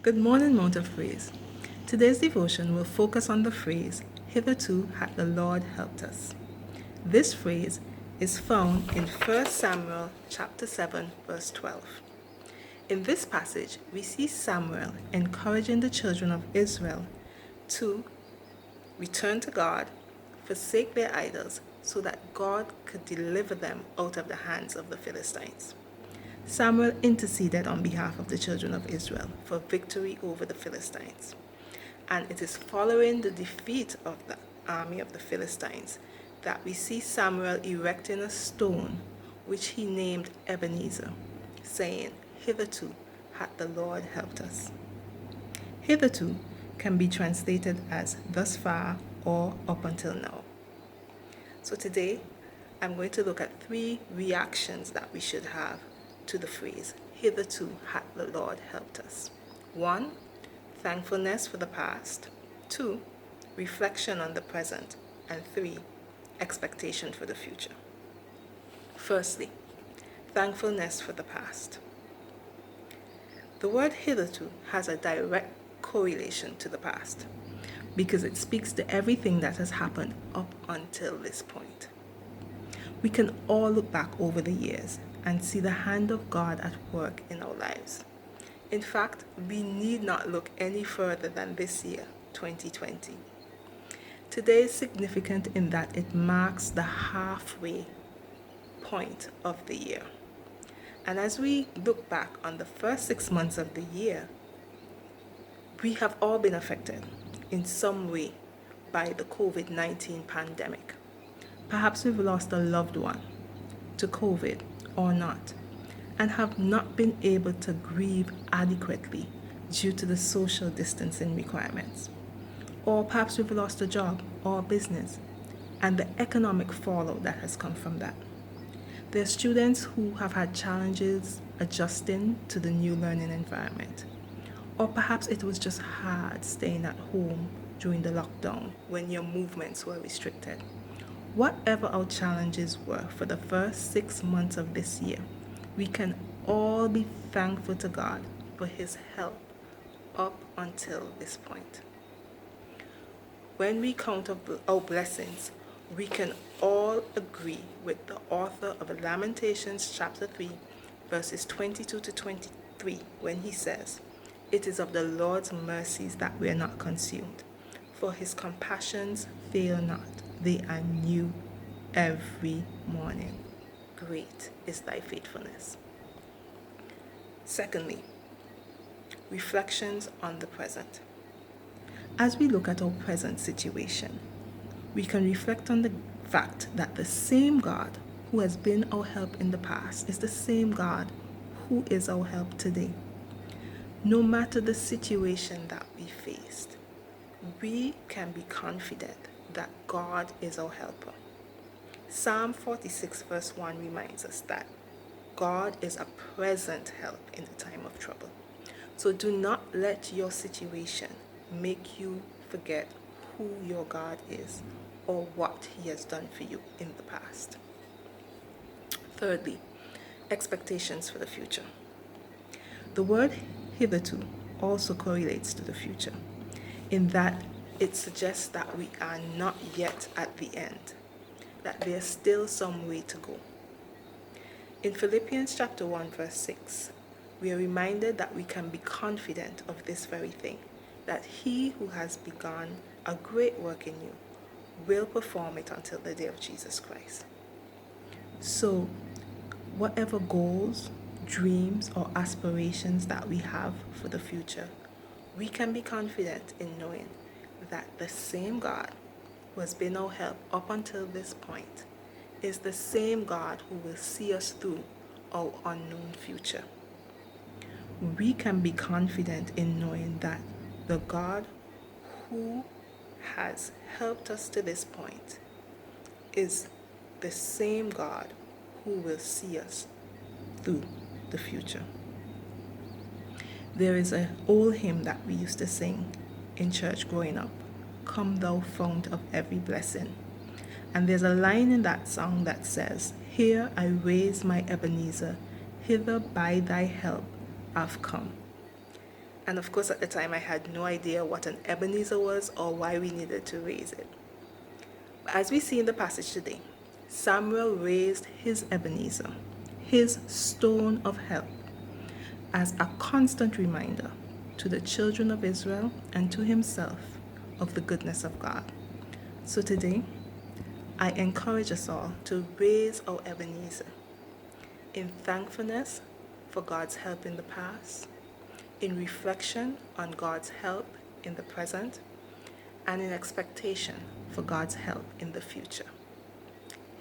Good morning, Mount of Praise. Today's devotion will focus on the phrase, Hitherto hath the Lord helped us. This phrase is found in 1 Samuel chapter 7, verse 12. In this passage, we see Samuel encouraging the children of Israel to return to God, forsake their idols, so that God could deliver them out of the hands of the Philistines. Samuel interceded on behalf of the children of Israel for victory over the Philistines. And it is following the defeat of the army of the Philistines that we see Samuel erecting a stone which he named Ebenezer, saying, Hitherto hath the Lord helped us. Hitherto can be translated as thus far or up until now. So today, I'm going to look at 3 reactions that we should have to the phrase, Hitherto hath the Lord helped us. 1, thankfulness for the past. 2, reflection on the present. And 3, expectation for the future. Firstly, thankfulness for the past. The word hitherto has a direct correlation to the past because it speaks to everything that has happened up until this point. We can all look back over the years and see the hand of God at work in our lives. In fact, we need not look any further than this year, 2020. Today is significant in that it marks the halfway point of the year. And as we look back on the first 6 months of the year, we have all been affected in some way by the COVID-19 pandemic. Perhaps we've lost a loved one to COVID or not, and have not been able to grieve adequately due to the social distancing requirements. Or perhaps we've lost a job or a business, and the economic fallout that has come from that. There are students who have had challenges adjusting to the new learning environment. Or perhaps it was just hard staying at home during the lockdown when your movements were restricted. Whatever our challenges were for the first 6 months of this year, we can all be thankful to God for His help up until this point. When we count up our blessings, we can all agree with the author of Lamentations chapter 3, verses 22 to 23, when he says, It is of the Lord's mercies that we are not consumed, for His compassions fail not. They are new every morning. Great is thy faithfulness. Secondly, reflections on the present. As we look at our present situation, we can reflect on the fact that the same God who has been our help in the past is the same God who is our help today. No matter the situation that we faced, we can be confident that God is our helper. Psalm 46 verse 1 reminds us that God is a present help in the time of trouble. So do not let your situation make you forget who your God is or what He has done for you in the past. Thirdly, expectations for the future. The word hitherto also correlates to the future in that it suggests that we are not yet at the end, that there's still some way to go. In Philippians chapter 1 verse 6, we are reminded that we can be confident of this very thing, that He who has begun a great work in you will perform it until the day of Jesus Christ. So, whatever goals, dreams, or aspirations that we have for the future, we can be confident in knowing that the same God who has been our help up until this point is the same God who will see us through our unknown future. We can be confident in knowing that the God who has helped us to this point is the same God who will see us through the future. There is an old hymn that we used to sing in church growing up, Come Thou Fount of Every Blessing. And there's a line in that song that says, Here I raise my Ebenezer, hither by thy help I've come. And of course, at the time, I had no idea what an Ebenezer was or why we needed to raise it. As we see in the passage today, Samuel raised his Ebenezer, his stone of help, as a constant reminder to the children of Israel and to himself of the goodness of God. So today, I encourage us all to raise our Ebenezer in thankfulness for God's help in the past, in reflection on God's help in the present, and in expectation for God's help in the future.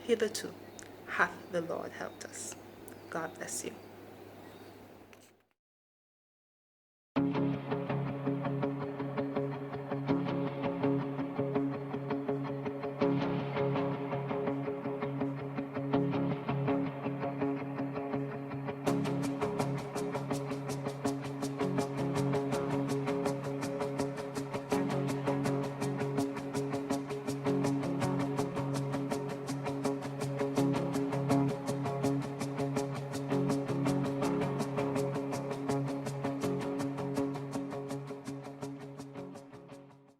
Hitherto hath the Lord helped us. God bless you.